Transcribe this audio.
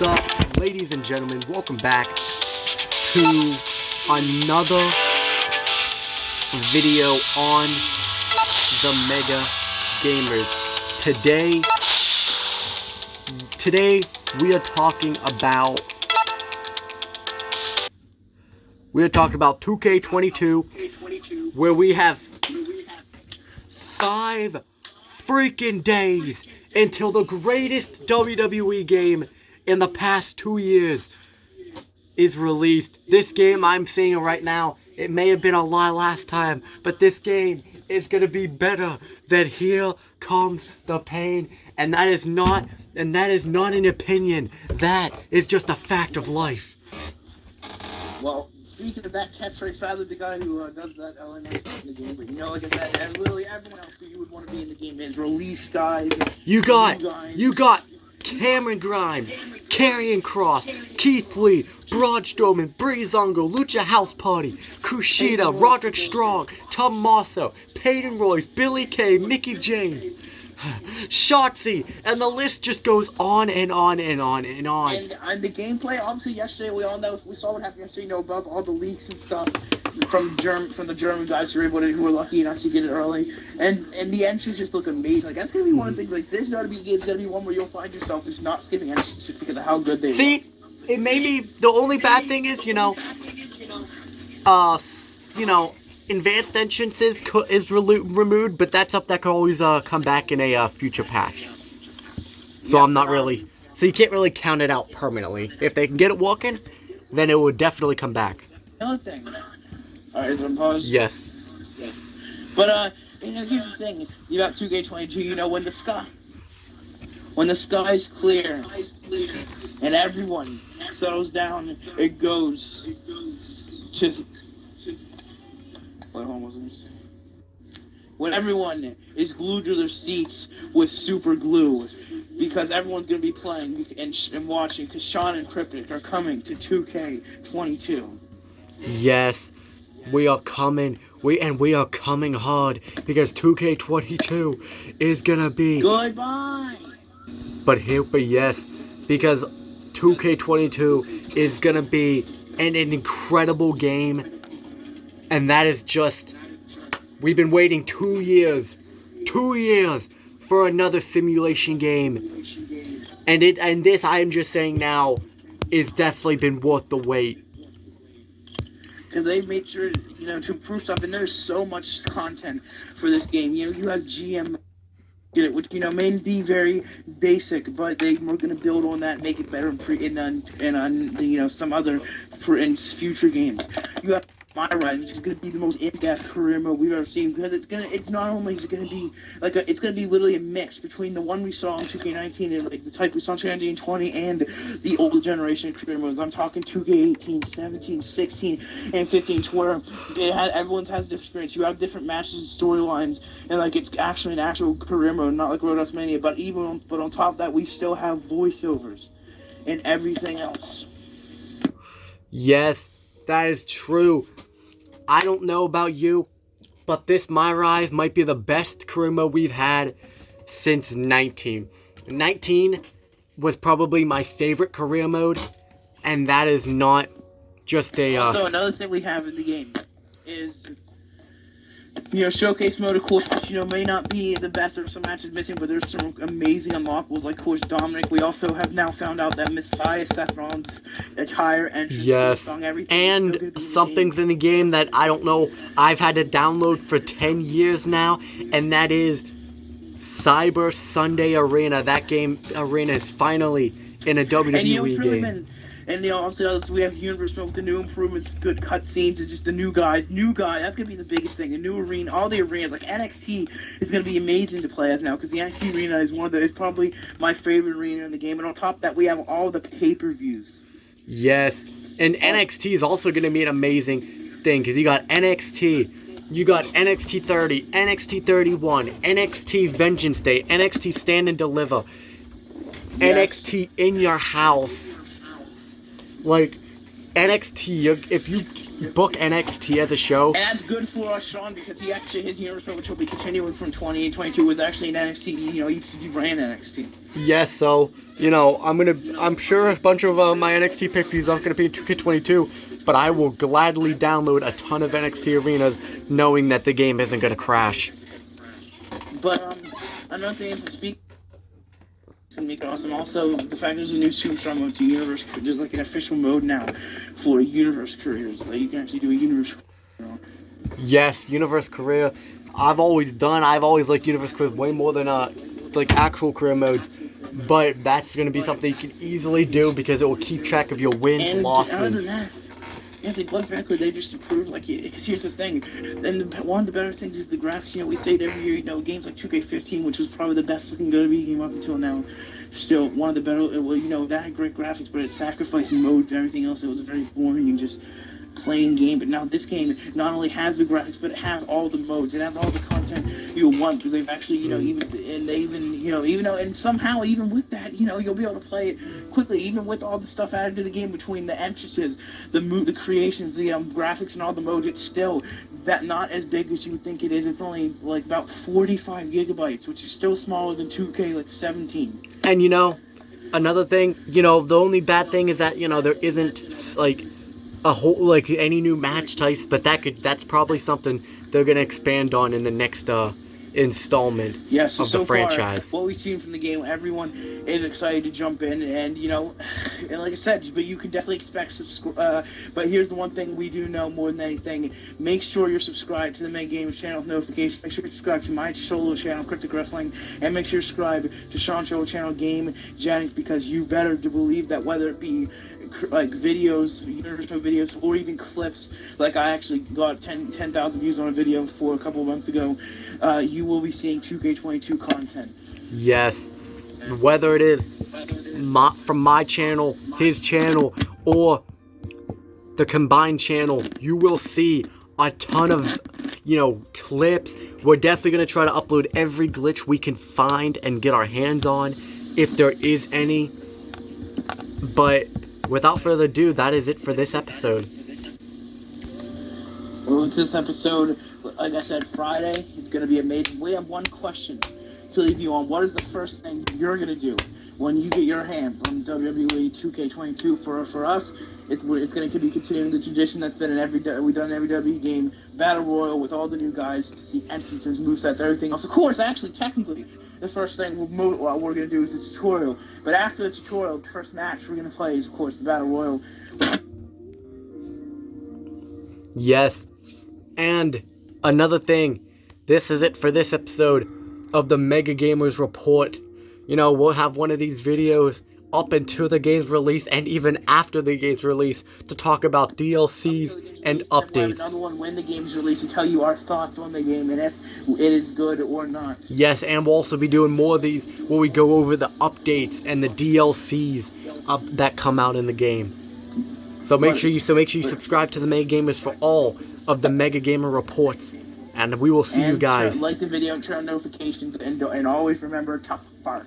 What's up, ladies and gentlemen? Welcome back to another video on the Mega Gamers. Today we are talking about 2K22, where we have 5 freaking days until the greatest WWE game in the past 2 years is released. This game, I'm saying it right now, it may have been a lie last time, but this game is gonna be better than Here Comes the Pain, and that is not an opinion. That is just a fact of life. Well, speaking of that catchphrase, sadly the guy who does that LNS in the game, but you know, like I said, literally everyone else who you would want to be in the game is release guys. You got Cameron Grimes, Karrion Kross, Keith Lee, Braun Strowman, Breezango, Lucha House Party, Kushida, Roderick Strong, Tommaso, Peyton Royce, Billy Kay, Mickie James, Shotzi, and the list just goes on and on and on and on. And the gameplay, obviously, yesterday we saw what happened yesterday. You know about all the leaks and stuff from the German guys who were lucky enough to get it early. And the entries just look amazing. Like that's gonna be one of the things. Like this gonna be one where you'll find yourself just not skipping entries just because of how good they look. See, it may be the only bad thing is advanced entrances is removed, but that could always come back in a future patch. So I'm not really. So you can't really count it out permanently. If they can get it working, then it would definitely come back. Another thing. Alright, is it on pause? Yes. Yes. But here's the thing about 2K22. When the sky's clear and everyone settles down, it goes to. When everyone is glued to their seats with super glue, because everyone's going to be playing and watching, because Sean and Cryptic are coming to 2K22. Yes, we are coming. We are coming hard, because 2K22 is going to be... Goodbye! But yes, because 2K22 is going to be an incredible game. And that is just, we've been waiting 2 years for another simulation game. And this, I am just saying now, is definitely been worth the wait. Because they made sure, to improve stuff, and there's so much content for this game. You have GM, which, may be very basic, but they were going to build on that and make it better in some other, in future games. You have Myra, which is going to be the most in-depth career mode we've ever seen, because it's not only is it going to be it's going to be literally a mix between the one we saw in 2K19 and the type we saw in 2020 and the older generation career modes. I'm talking 2K18, 17, 16, and 15, to where everyone has different experience. You have different matches and storylines, and it's actually an actual career mode, not like Roadhouse Mania. But on top of that, we still have voiceovers and everything else. Yes, that is true. I don't know about you, but this My Rise might be the best career mode we've had since 19. 19 was probably my favorite career mode, and that is not just a... So another thing we have in the game is... showcase mode, of course, may not be the best. There's some matches missing, but there's some amazing unlockables, like, of course, Dominic. We also have now found out that Messiah Seth Rollins' attire and song, and something's in the game that I don't know. I've had to download for 10 years now, and that is Cyber Sunday Arena. That game arena is finally in a WWE game. And obviously we have Universe Mode with the new improvements, good cutscenes, and just the new guys. That's gonna be the biggest thing. A new arena, all the arenas, like NXT is gonna be amazing to play as now, because the NXT arena is probably my favorite arena in the game. And on top of that, we have all the pay-per-views. Yes, and NXT is also gonna be an amazing thing, because you got NXT. You got NXT 30, NXT 31, NXT Vengeance Day, NXT Stand and Deliver, yes. NXT In Your House. NXT, if you book NXT as a show, And that's good for us, Sean, because his universe, which will be continuing from 2022, was actually in NXT. He ran NXT. yes, so, I'm sure a bunch of my NXT pay-per-views aren't going to be in 2K22, but I will gladly download a ton of NXT arenas knowing that the game isn't going to crash. But, another thing to speak to make it awesome, also, the fact there's a new Superstar mode to Universe, there's like an official mode now for Universe careers, that you can actually do a Universe career. Yes, Universe career. I've always liked Universe careers way more than actual career modes. But that's going to be something you can easily do because it will keep track of your wins, and losses. Other than that, yeah, they look back where they just improved. Because here's the thing, and one of the better things is the graphics. We say it every year. Games like 2K15, which was probably the best looking WWE game up until now, still one of the better. Well, that had great graphics, but it sacrificed modes and everything else. It was a very boring and just plain game. But now this game not only has the graphics, but it has all the modes. It has all the content you want, because they've actually, and somehow even with that, you'll be able to play it quickly, even with all the stuff added to the game between the entrances, the creations, the graphics, and all the modes. It's still not as big as you would think it is. It's only like about 45 gigabytes, which is still smaller than 2K17. And another thing, the only bad thing is that there isn't a whole any new match types, but that's probably something they're gonna expand on in the next installment of the franchise. Far, what we've seen from the game, everyone is excited to jump in, and like I said, but you can definitely expect but here's the one thing we do know more than anything: make sure you're subscribed to the Mega Gamers channel with notifications. Make sure you subscribe to my solo channel, Cryptic Wrestling, and make sure you subscribe to Sean's solo channel, Game Jennings, because you better to believe that whether it be videos, universal videos, or even clips, like I actually got 10,000 views on a video for a couple of months ago, you will be seeing 2K22 content. Yes, whether it is from my channel, his channel, or the combined channel, you will see a ton of clips. We're definitely going to try to upload every glitch we can find and get our hands on, if there is any. But without further ado, that is it for this episode. Well, this episode, like I said, Friday, it's going to be amazing. We have one question to leave you on. What is the first thing you're going to do when you get your hands on WWE 2K22? For us, it's going to be continuing the tradition that's been we've done in every WWE game, Battle Royal with all the new guys, to see entrances, movesets, everything else. Of course, actually, technically, the first thing we're going to do is the tutorial. But after the tutorial, the first match we're going to play is, of course, the Battle Royal. Yes. And another thing, this is it for this episode of the Mega Gamers Report. We'll have one of these videos up until the game's release and even after the game's release to talk about DLCs and updates. We'll have another one when the game's released to tell you our thoughts on the game and if it is good or not. Yes, and we'll also be doing more of these where we go over the updates and the DLCs that come out in the game. So make sure you subscribe to the Mega Gamers for all of the Mega Gamer reports, and we will see you guys. Like the video, turn on notifications, and always remember, tough fart.